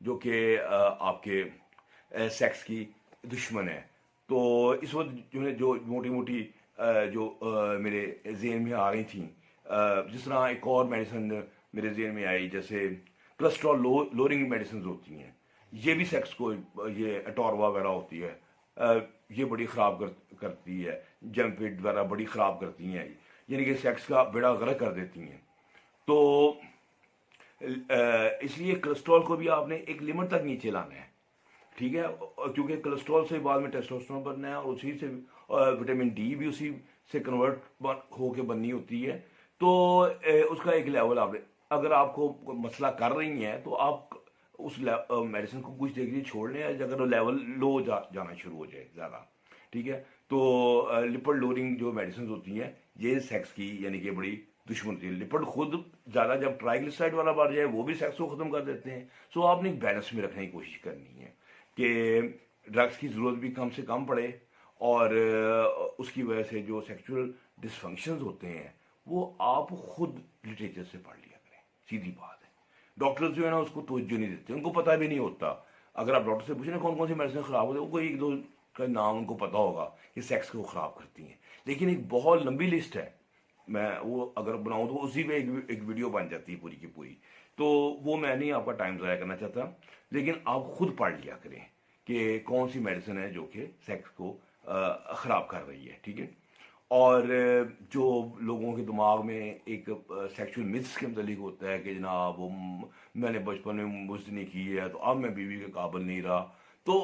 جو کہ آپ کے سیکس کی دشمن ہے. تو اس وقت جو ہے جو موٹی موٹی جو میرے ذہن میں آ رہی تھیں، جس طرح ایک اور میڈیسن میرے ذہن میں آئی، جیسے کولسٹرول لورنگ میڈیسنز ہوتی ہیں، یہ بھی سیکس کو، یہ اٹوروا وغیرہ ہوتی ہے، یہ بڑی خراب کرتی ہے، جمپیٹ وغیرہ بڑی خراب کرتی ہیں، یعنی کہ سیکس کا بیڑا غرق کر دیتی ہیں. تو اس لیے کولسٹرول کو بھی آپ نے ایک لمٹ تک نیچے لانا ہے، ٹھیک ہے، کیونکہ کولسٹرول سے بعد میں ٹیسٹوسٹرون بننا ہے، اور اسی سے وٹامن ڈی بھی اسی سے کنورٹ ہو کے بننی ہوتی ہے. تو اس کا ایک لیول آپ نے، اگر آپ کو مسئلہ کر رہی ہیں تو آپ اس میڈیسن کو کچھ دیکھ لیے چھوڑ لیں، اگر لیول لو جانا شروع ہو جائے زیادہ، ٹھیک ہے. تو لپڈ لورنگ جو میڈیسنز ہوتی ہیں یہ سیکس کی یعنی کہ بڑی دشمن ہوتی ہے. لپڈ خود زیادہ جب ٹرائیگلیسرائڈ والا بڑھ جائے وہ بھی سیکس کو ختم کر دیتے ہیں. سو آپ نے ایک بیلنس میں رکھنے کی کوشش کرنی ہے کہ ڈرگس کی ضرورت بھی کم سے کم پڑے، اور اس کی وجہ سے جو سیکچول ڈسفنکشنز ہوتے ہیں وہ آپ خود لٹریچر سے پڑھ لیا کریں. سیدھی بات ہے. ڈاکٹرز جو ہے نا اس کو توجہ نہیں دیتے، ان کو پتہ بھی نہیں ہوتا. اگر آپ ڈاکٹر سے پوچھیں نا کون کون سی میڈیسن خراب ہوتی ہے، وہ کوئی ایک دو کا نام ان کو پتا ہوگا کہ سیکس کو خراب کرتی ہیں، لیکن ایک بہت لمبی لسٹ ہے. میں وہ اگر بناؤں تو اسی پہ ایک ویڈیو بن جاتی ہے پوری کی پوری. تو وہ میں نہیں آپ کا ٹائم ضائع کرنا چاہتا، لیکن آپ خود پڑھ لیا کریں کہ کون سی میڈیسن ہے جو کہ سیکس کو خراب کر رہی ہے، ٹھیک ہے. اور جو لوگوں کے دماغ میں ایک سیکشول متس کے متعلق ہوتا ہے کہ جناب وہ میں نے بچپن میں مزدنی کی ہے تو اب میں بیوی کے قابل نہیں رہا، تو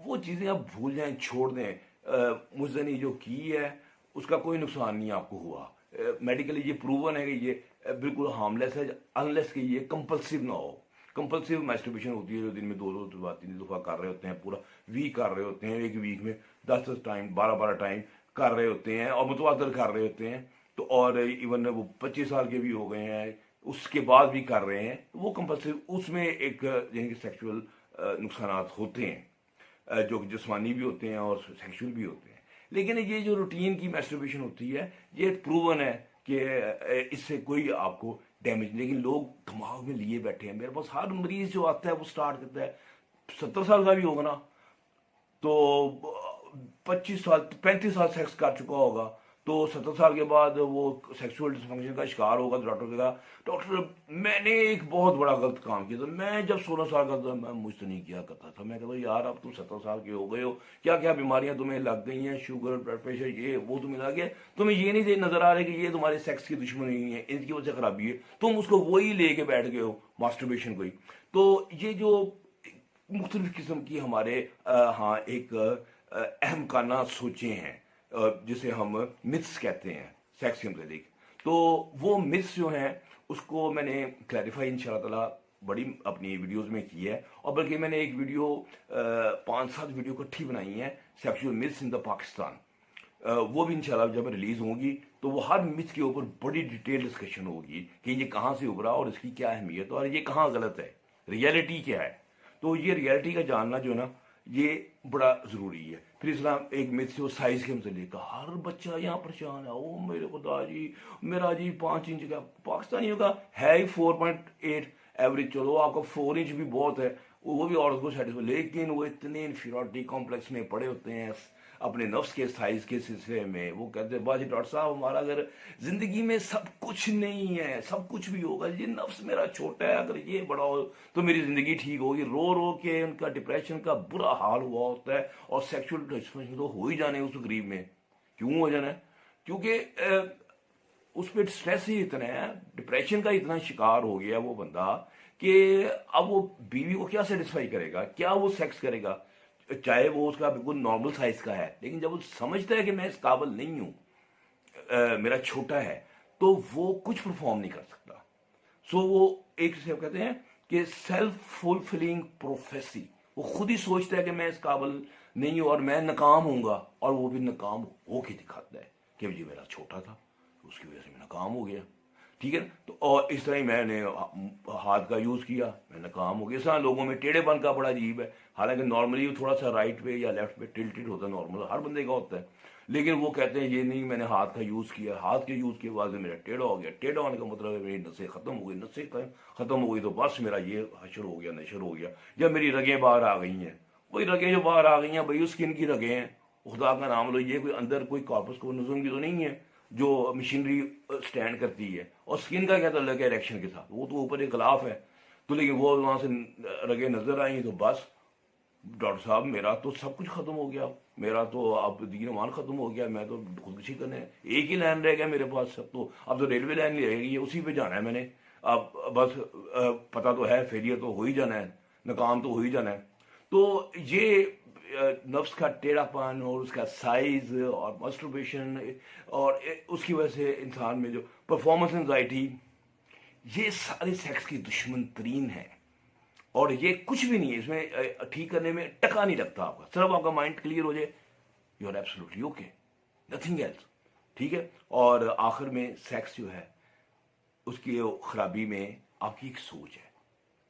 وہ چیزیں آپ بھول جائیں، چھوڑ دیں. مزدنی جو کی ہے اس کا کوئی نقصان نہیں آپ کو ہوا. میڈیکلی یہ پروون ہے کہ یہ بالکل ہارملیس ہے، انلیس کہ یہ کمپلسیو نہ ہو. کمپلسیو میسٹربیشن ہوتی ہے جو دن میں 2 دفعہ 3 دفعہ کر رہے ہوتے ہیں، پورا ویک کر رہے ہوتے ہیں، ایک ویک میں 10 ٹائم 12 ٹائم کر رہے ہوتے ہیں اور متواتر کر رہے ہوتے ہیں. تو اور ایون وہ 25 سال کے بھی ہو گئے ہیں اس کے بعد بھی کر رہے ہیں، وہ کمپلسری اس میں ایک یعنی کہ سیکشول نقصانات ہوتے ہیں جو کہ جسمانی بھی ہوتے ہیں اور سیکشول بھی ہوتے ہیں. لیکن یہ جو روٹین کی میسٹربیشن ہوتی ہے یہ پروون ہے کہ اس سے کوئی آپ کو ڈیمیج، لیکن لوگ دماغ میں لیے بیٹھے ہیں. میرے پاس ہر مریض جو آتا ہے وہ سٹارٹ کرتا ہے 70 سال کا بھی ہوگا نا تو 25 سال 35 سال سیکس کر چکا ہوگا، تو 70 سال کے بعد وہ سیکسول ڈسفنکشن کا شکار ہوگا. تو ڈاکٹر کہا ڈاکٹر میں نے ایک بہت بڑا غلط کام کیا تھا، میں جب 16 سال کا تھا میں مجھ سے نہیں کیا کرتا تھا. میں کہتا یار اب تم 70 سال کے ہو گئے ہو، کیا کیا بیماریاں تمہیں لگ گئی ہیں، شوگر بلڈ پریشر یہ وہ تمہیں لگ گیا، تمہیں یہ نہیں نظر آ رہا کہ یہ تمہارے سیکس کی دشمنی ہے، ان کی وجہ سے خرابی ہے، تم اس کو وہی لے کے بیٹھ گئے ہو ماسٹربیشن کو ہی. تو یہ جو مختلف قسم کی ہمارے ہاں ایک اہم کانہ سوچیں ہیں جسے ہم متس کہتے ہیں سیکس کے متعلق، تو وہ متس جو ہیں اس کو میں نے کلیریفائی انشاءاللہ تعالیٰ بڑی اپنی ویڈیوز میں کی ہے. اور بلکہ میں نے ایک ویڈیو 5-7 ویڈیو اکٹھی بنائی ہیں سیکشول متس ان دا پاکستان. وہ بھی انشاءاللہ جب ریلیز ہوں گی تو وہ ہر متس کے اوپر بڑی ڈیٹیل ڈسکشن ہوگی کہ یہ کہاں سے ابھرا اور اس کی کیا اہمیت اور یہ کہاں غلط ہے، ریئلٹی کیا ہے. تو یہ ریئلٹی کا جاننا جو ہے نا یہ بڑا ضروری ہے. پھر اسلام ایک متھ سے وہ سائز کے متعلق کا ہر بچہ یہاں پریشان ہے، او میرے خدا جی میرا جی 5 انچ کا، پاکستانیوں کا ہے ہی 4.8 ایوریج، چلو آپ کا 4 انچ بھی بہت ہے، وہ بھی عورت کو سیٹسفائی، لیکن وہ اتنے انفیریورٹی کمپلیکس میں پڑے ہوتے ہیں اپنے نفس کے سائز کے سلسلے میں. وہ کہتے ہیں باجی ڈاکٹر صاحب ہمارا اگر زندگی میں سب کچھ نہیں ہے، سب کچھ بھی ہوگا، یہ نفس میرا چھوٹا ہے، اگر یہ بڑا ہو تو میری زندگی ٹھیک ہوگی. رو رو کے ان کا ڈپریشن کا برا حال ہوا ہوتا ہے، اور سیکشول ڈسفنکشن تو ہو ہی جانے اس غریب میں. کیوں ہو جانا ہے؟ کیونکہ اس پہ سٹریس ہی اتنا ہے، ڈپریشن کا اتنا شکار ہو گیا وہ بندہ کہ اب وہ بیوی کو کیا سیٹسفائی کرے گا، کیا وہ سیکس کرے گا، چاہے وہ اس کا بالکل نارمل سائز کا ہے، لیکن جب وہ سمجھتا ہے کہ میں اس قابل نہیں ہوں، میرا چھوٹا ہے، تو وہ کچھ پرفارم نہیں کر سکتا. سو وہ ایک سے کہتے ہیں کہ سیلف فلفلنگ پروفیسی، وہ خود ہی سوچتا ہے کہ میں اس قابل نہیں ہوں اور میں ناکام ہوں گا، اور وہ بھی ناکام ہو کے دکھاتا ہے کہ جی میرا چھوٹا تھا اس کی وجہ سے میں ناکام ہو گیا. ٹھیک ہے نا. تو اور اس طرح ہی میں نے ہاتھ کا یوز کیا, میں ناکام ہو گیا. اس طرح لوگوں میں ٹیڑھے پن کا بڑا عجیب ہے, حالانکہ نارملی تھوڑا سا رائٹ پہ یا لیفٹ پہ ٹلٹڈ ہوتا ہے, نارمل ہر بندے کا ہوتا ہے, لیکن وہ کہتے ہیں یہ نہیں میں نے ہاتھ کا یوز کیا, ہاتھ کے یوز کے بعد میرا ٹیڑھا ہو گیا. ٹیڑھا ہونے کا مطلب ہے میری نسیں ختم ہو گئی, نسیں ختم ہو گئی تو بس میرا یہ حشر ہو گیا, نشر ہو گیا. جب میری رگیں باہر آ گئی ہیں, وہی رگیں جو باہر آ گئی ہیں بھائی اسکن کی رگیں ہیں, خدا کا نام لو, یہ کوئی اندر کوئی کارپس کو نظم کی تو نہیں ہے جو مشینری سٹینڈ کرتی ہے. اور اسکن کا کیا تعلق ہے اریکشن کے ساتھ, وہ تو اوپر ایک غلاف ہے. تو لیکن وہ وہاں سے رگیں نظر آئیں تو بس ڈاکٹر صاحب میرا تو سب کچھ ختم ہو گیا, میرا تو اب دین ایمان ختم ہو گیا, میں تو خودکشی کرنے, ایک ہی لائن رہ گیا میرے پاس. سب تو اب تو ریلوے لائن رہ گئی ہے, اسی پہ جانا ہے میں نے. اب بس پتہ تو ہے فیلئر تو ہو ہی جانا ہے, ناکام تو ہو ہی جانا ہے. تو یہ نفس کا ٹیڑھا پن اور اس کا سائز اور مسٹربیشن اور اس کی وجہ سے انسان میں جو پرفارمنس انزائٹی, یہ سارے سیکس کی دشمن ترین ہے. اور یہ کچھ بھی نہیں ہے, اس میں ٹھیک کرنے میں ٹکا نہیں لگتا آپ کا, صرف آپ کا مائنڈ کلیئر ہو جائے, you are absolutely okay, nothing else. ٹھیک ہے. اور آخر میں سیکس جو ہے اس کی خرابی میں آپ کی ایک سوچ ہے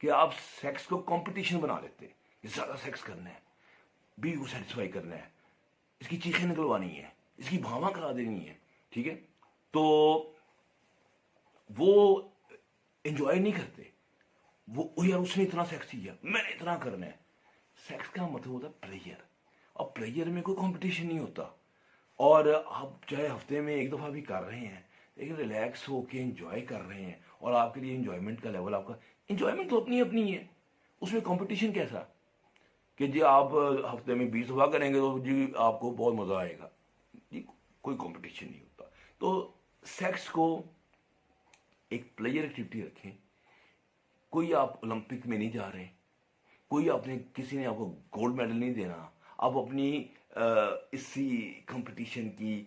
کہ آپ سیکس کو کمپٹیشن بنا لیتے ہیں کہ زیادہ سیکس کرنا ہے, بیوی کو سیٹسفائی کرنا ہے, اس کی چیخیں نکلوانی ہے, اس کی بھاواں کرا دینی ہے. ٹھیک ہے. تو وہ انجوائے نہیں کرتے, وہ یار اس نے اتنا سیکس کیا میں نے اتنا کرنا ہے. سیکس کا مطلب ہوتا ہے پلیئر, اور پلیئر میں کوئی کمپٹیشن نہیں ہوتا. اور آپ چاہے ہفتے میں ایک دفعہ بھی کر رہے ہیں لیکن ریلیکس ہو کے انجوائے کر رہے ہیں, اور آپ کے لیے انجوائمنٹ کا لیول, آپ کا انجوائمنٹ تو اپنی اپنی ہے, اس میں کمپٹیشن کیسا کہ جی آپ ہفتے میں 20 دفعہ کریں گے تو جی آپ کو بہت مزہ آئے گا, جی کوئی کمپٹیشن نہیں ہوتا. تو سیکس کو ایک پلیئر ایکٹیویٹی رکھیں. کوئی آپ اولمپک میں نہیں جا رہے, کوئی آپ نے کسی نے آپ کو گولڈ میڈل نہیں دینا, آپ اپنی اسی کمپٹیشن کی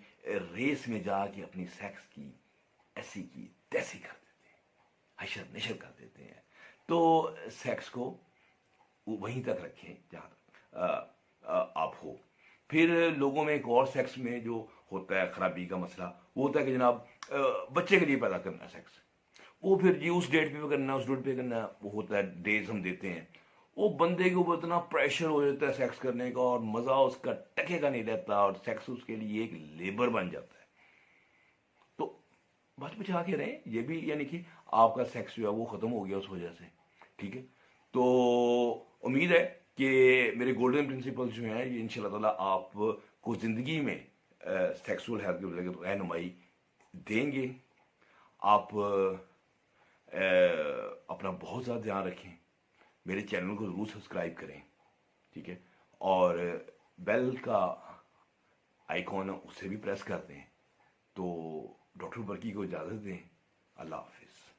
ریس میں جا کے اپنی سیکس کی ایسی کی تیسی کر دیتے ہیں, حشر نشر کر دیتے ہیں. تو سیکس کو وہیں تک رکھیں جہاں تک آپ ہو. پھر لوگوں میں ایک اور سیکس میں جو ہوتا ہے خرابی کا مسئلہ, وہ ہوتا ہے کہ جناب بچے کے لیے پیدا کرنا ہے سیکس, وہ پھر جی اس ڈیٹ پہ کرنا ہے, اس ڈیٹ پہ کرنا ہے, وہ ہوتا ہے ڈیز ہم دیتے ہیں. وہ بندے کے اوپر اتنا پریشر ہو جاتا ہے سیکس کرنے کا, اور مزہ اس کا ٹکے کا نہیں رہتا, اور سیکس اس کے لیے ایک لیبر بن جاتا ہے. تو بچ بچا کے رہیں, یہ بھی یعنی کہ آپ کا سیکس جو ہے وہ ختم ہو گیا اس وجہ سے. ٹھیک ہے. تو امید ہے کہ میرے گولڈن پرنسپل جو ہیں یہ انشاءاللہ تعالیٰ آپ کو زندگی میں سیکسول ہیلتھ کے رہنمائی دیں گے. آپ اپنا بہت زیادہ دھیان رکھیں, میرے چینل کو ضرور سبسکرائب کریں. ٹھیک ہے. اور بیل کا آئیکن اسے بھی پریس کر دیں. تو ڈاکٹر برکی کو اجازت دیں. اللہ حافظ.